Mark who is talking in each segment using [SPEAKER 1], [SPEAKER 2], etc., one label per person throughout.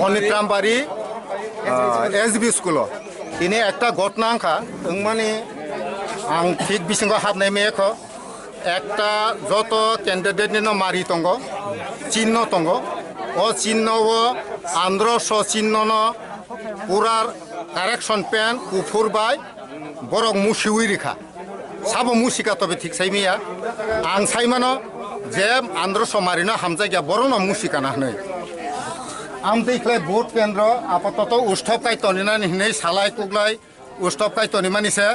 [SPEAKER 1] অনিত্রামবাড়ি SB school তিনি একটা ঘটনা আঁকা মানে আং ঠিক বিসঙ্গ হাবনাই মেয়েখ একটা যত ক্যান্ডিডেট মারি দङ চিহ্ন দङ ও চিহ্ন আন্ধ্রশ চিহ্ন পুরার কারেকশন পেন কুফুর বাই বরক মুসিউই রেখা সাবো মুসিকা তবে ঠিক সাইমিয়া আং সাইমানো যে আন্ধ্রশ মারিনো হামজাইয়া বড় মুসিকানা হनै আমदैख्लाय ভোট কেন্দ্র আপাতত উৎসব কাইতনিনা হিनै সালাই কুগলাই উৎসব কাইতনিমানিছে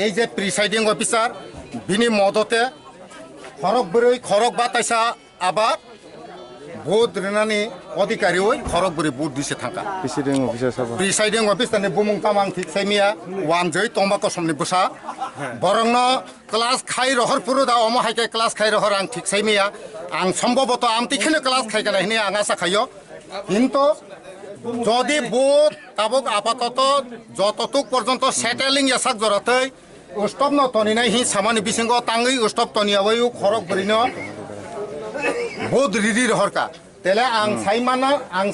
[SPEAKER 1] এই যে প্রিসাইডিং অফিসার বিনি মদতে খরক বাতাইসা আবার ভোট রেনানি অধিকারী ওই খরকবুরি ভোট দিছে থাকা প্রিসাইডিং অফিসারনি বুমুং তামাং ঠিক সাইমিয়া ওয়ানজৈ তম্বাক সমনি বুসা বরং ক্লাস খাই রহর পুরো দা অম হাইকে ক্লাস খাই রহর আং ঠিক সাইমিয়া আং সম্ভবত আমতিখানে ক্লাস খাইকানা হিনি আং আশা খাইও কিন্তু যদি ভোট তাবক আপাতত যতটুক পর্যন্ত সেটেলিং এসাক জরাতৈ উৎসব নতনিনাই হি সামানি বিসঙ্গ তাঙ্গই উৎসব তনিয়াবই খরক বরিনো ভোট রিদি রহরকা তেলে আং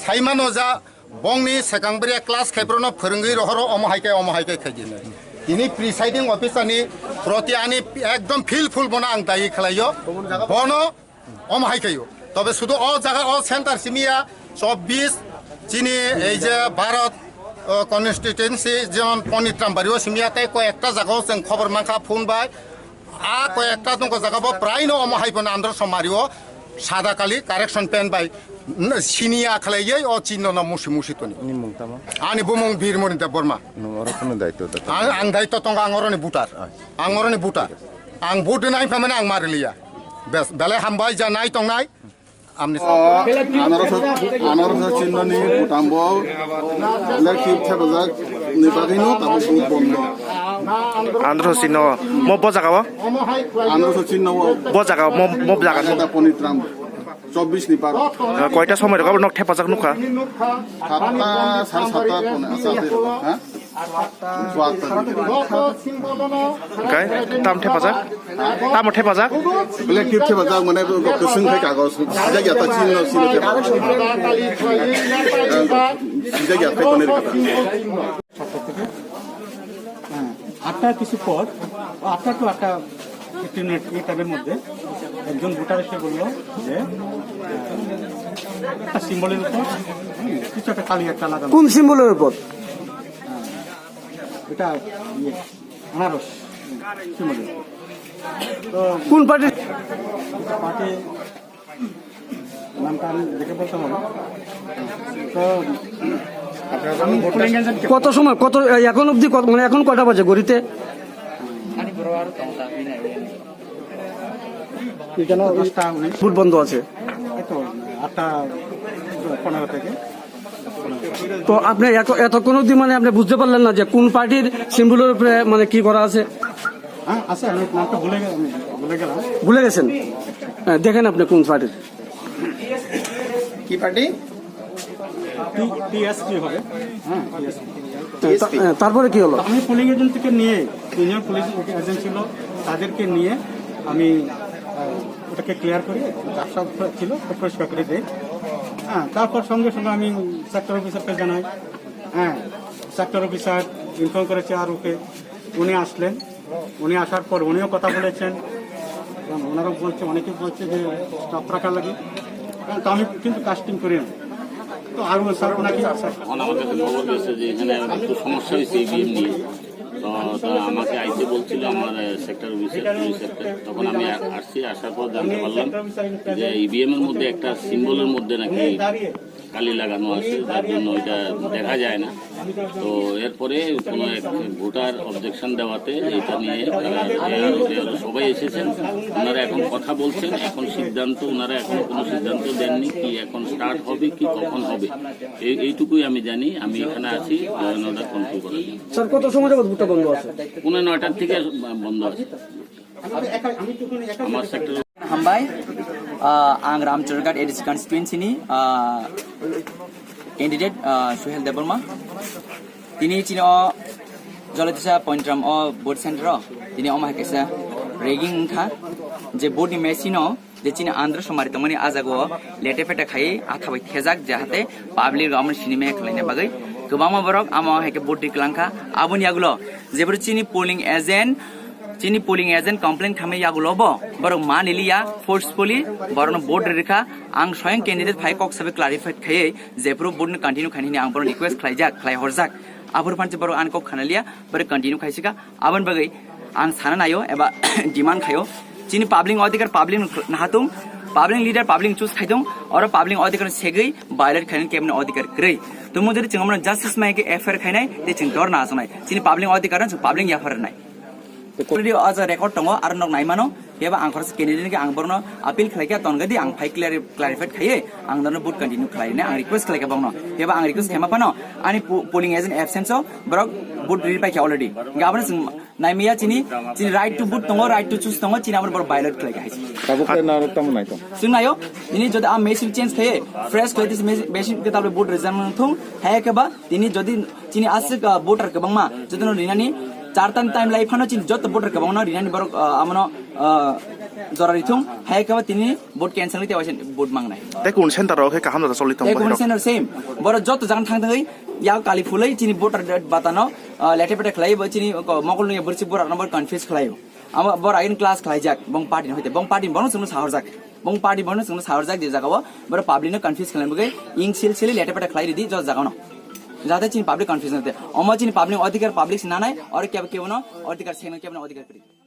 [SPEAKER 1] সাইমানো যা বংনি সেকাংবরিয়া ক্লাস খাইব্রনো ফোরঙ্গই রহর অমহাইকে খাইজিনো তিনি প্রিসাইডিং অফিসারনি প্রতি আনি একদম ফিলফুল বনা আং দায়ী খেলাইও বন অমহাইকাইও তবে শুধু জায়গা সেন্টার সিমিয়া 24 চিনি এই যে ভারত কনস্টিটুয়েন্সি যেমন অনিত্রামবাড়িও সিমিয়াতে কয়েকটা জায়গাও जों খবর মাখা ফোন বাই কয়েকটা দङ জায়গাবো প্রায় অমহাইবনা আন্ধ্র সমারিও সাদা কালি কারেকশন পেন বাই সিনিয়া খালাইयै চিহ্ন মুসি তনি আনি বুমং বীরমণি দেব বর্মা আং দায়িত্ব দङ আঙরনি বুটার আং ভোট নাই ফামানে আং মারিলিয়া বেস বেলে হামবাই যা নাই তংনাই
[SPEAKER 2] আনারস চিহ্ননি ভুটানব লেখিব থেবজাক নিবাদিনো তাবো বুট বন্ধ
[SPEAKER 3] আনারস চিহ্ন ম বজাগাব
[SPEAKER 2] আনারস চিহ্ন
[SPEAKER 3] বজাগা ম জাগা
[SPEAKER 2] এটা পনিত্রাম 24 নিপার
[SPEAKER 3] কয়টা সময় রকাব নক থেপাজাক নুখা
[SPEAKER 2] 7টা 7:30 কোনে আছে হ্যাঁ
[SPEAKER 3] গাই তাম থেপাজাক
[SPEAKER 2] বলে কিউ থেপাজাক মানে গোসুং খাই কাগজ জায়গা তা চিহ্ন জায়গা তে কোনে রেখা
[SPEAKER 4] 8টা কিছু পর 8টা টু 8টা 15 মিনিট এই টাইমের মধ্যে একজন ভোটার এসে বলল যে একটা সিম্বলের উপর কিছু একটা কালি একটা লাগানো
[SPEAKER 5] কোন সিম্বলের উপর
[SPEAKER 4] এটা আনারস সিম্বলের উপর তো
[SPEAKER 5] কোন পার্টি
[SPEAKER 4] নামটা আমি দেখে বলতাম তো
[SPEAKER 5] কত সময় কত এখন অবধি মানে এখন কটা বাজে গড়িতে ভোট বন্ধ আছে
[SPEAKER 4] 8:15 থেকে
[SPEAKER 5] তো আপনি এতক্ষণ অবধি মানে আপনি বুঝতে পারলেন না যে কোন পার্টির সিম্বলের উপরে মানে কি করা আছে
[SPEAKER 4] হ্যাঁ আছে আমি নামটা ভুলে গেলাম
[SPEAKER 5] ভুলে গেছেন দেখেন আপনি কোন পার্টির
[SPEAKER 2] কি পার্টি
[SPEAKER 4] টিএসপি হবে হ্যাঁ
[SPEAKER 5] তারপরে কি হলো
[SPEAKER 4] আমি পুলিং এজেন্ট থেকে নিয়ে সিনিয়র পুলিশ এজেন্ট ছিল তাদেরকে নিয়ে আমি ওটাকে ক্লিয়ার করে যা সব ছিল পরিষ্কার করে দিই হ্যাঁ তারপর সঙ্গে সঙ্গে আমি সেক্টর অফিসারকে জানাই হ্যাঁ সেক্টর অফিসার ইনফর্ম করেছে আর ওকে উনি আসলেন উনি আসার পর উনিও কথা বলেছেন ওনারাও বলছে অনেকে বলছে যে স্টপ রাখার লাগে তো আমি কিন্তু কাস্টিং করি না তো আর স্যার ওনাকে
[SPEAKER 6] আমার কাছে খবর গেছে যে এখানে একটু সমস্যা হয়েছে ইভিএম নিয়ে তো আমাকে আইতে বলছিল আমার সেক্টর অফিসার পুলিশ সেক্টর তখন আমি আসছি আসার পর জানতে পারলাম যে ইভিএম এর মধ্যে একটা সিম্বলের মধ্যে নাকি কালি লাগানো আছে যার জন্য ওইটা দেখা যায় না তো এরপরে কোনো এক ভোটার অবজেকশন দেওয়াতে এটা নিয়ে সবাই এসেছেন ওনারা এখন কথা বলছেন এখন সিদ্ধান্ত ওনারা এখন কোনো সিদ্ধান্ত দেননি কি এখন স্টার্ট হবে কি কখন হবে এইটুকুই আমি জানি আমি এখানে আছি জয়নগর কন্ট্রোল করার জন্য
[SPEAKER 5] স্যার কত সময় যাবত ভোটটা বন্ধ আছে
[SPEAKER 6] 9:30 থেকে বন্ধ আছে আমার সেক্টর
[SPEAKER 7] हामबाय आं रामचरघाट एडिसि कन्स्टिटुएन्सिनि कैंडिडेट सुहेल देबबर्मा दिनै चिनो जलतिसा पइन्ट्राम भोट सेन्टर दिनै अमा केसा रेगिं था जे भोटनि मेसिनो যে চিনি আন্ধ্র সমারি তমানি আজাগো লেটে পেটে খাই আথাবাই থেজাক যাহাতে পাবলিক গামন সিনেমা খেলাইনে বাগै गोबां बरक आमा हेके बोट दिक्लांखा आबुन यागुलो जेबर चिनी पोलिंग एजेंट कंप्लेन खामे यागुलो बरक मा निलिया फोर्सफुली बरन बोट रेखा आं स्वयं कैंडिडेट फाइ कक सबे क्लारिफाइड खायै जेबर बोट कन्टिन्यू खानिनि आं बरन रिक्वेस्ट खालायजाक खालाय हरजाक आबुर फानसे बरक आन कक खानालिया बर कन्टिन्यू खायसिका आबुन बागै आं साना नायो एबा डिमांड खायो चिनी पाब्लिक अधिकार पाब्लिक नाहातुम पाब्लिक लीडर पाब्लिक चूज खाइदों और पाब्लिक अधिकार सेगै बायलेट खाइन केमन अधिकार ग्रै तो मुझे चिंगमन जस्टिस माइ के एफआईआर खाइनाय ते चिं डर ना सनाय चिनि पाब्लिक अधिकार पाब्लिक एफआईआर नाय अलरेडी आज रेकर्ड दङ आरो नक नायमानो एबा आं खरस कैंडिडेट के आं बरनो अपील खालायका तनगदि आं फाइ क्लारिफाइड खायै आं दनो बुट कन्टिन्यू खालायने आं रिक्वेस्ट खालायका बंनो एबा आं रिक्वेस्ट हेमा पानो आनि पोलिंग एजेंट एब्सेंस ब्रक बुट रि Paika already गाबन नायमिया Chini right to बुट दङ राइट टू चूज दङ चिनि आबर बायलेट खालायका हाइसि
[SPEAKER 2] তাবুকে না রক্তম নাই তো
[SPEAKER 7] जों नायो दिनै जदि आं मेसिन चेंज खायै फ्रेश खायै दिस मेसिन के ताबले बुट रिजार्म थुं हायाकेबा दिनै जदि चिनि आसिक वोटर गोबांमा जदि रिनानि चारतान टाइम लाइफानो चिनि जत वोटर गोबांनो रिनानि बरक आमनो जरारि थुं हायाकेबा दिनै वोट कैंसिल ते वासिन वोट मांगनाय
[SPEAKER 3] ते कोन सेन्टाराव हे काहाम जाता सलितम
[SPEAKER 7] ते कोन सेन्टार सेम बर जत जागन थांदों या काली फुलै चिनि वोटर बातानो लेटे पेटे खलाय चिनि मगलनि बरसि बोरा नम्बर कन्फ्युज खलायो आम बर आइन क्लास खलायजाक बं पार्टी होते बं पार्टी बनो जोंनो साहरजाक बं पार्टी बनो जोंनो साहरजाक दे जागाव बर पाब्लिक न कन्फ्युज खलायबगै इंग सिल लेटे पेटे खलाय दिदि ज जागावनो जाते चिनि पाब्लिक कन्फ्युजन होते अम चिनि पाब्लिक अधिकार पाब्लिक नानाय और के बनो अधिकार सेन के बनो अधिकार करी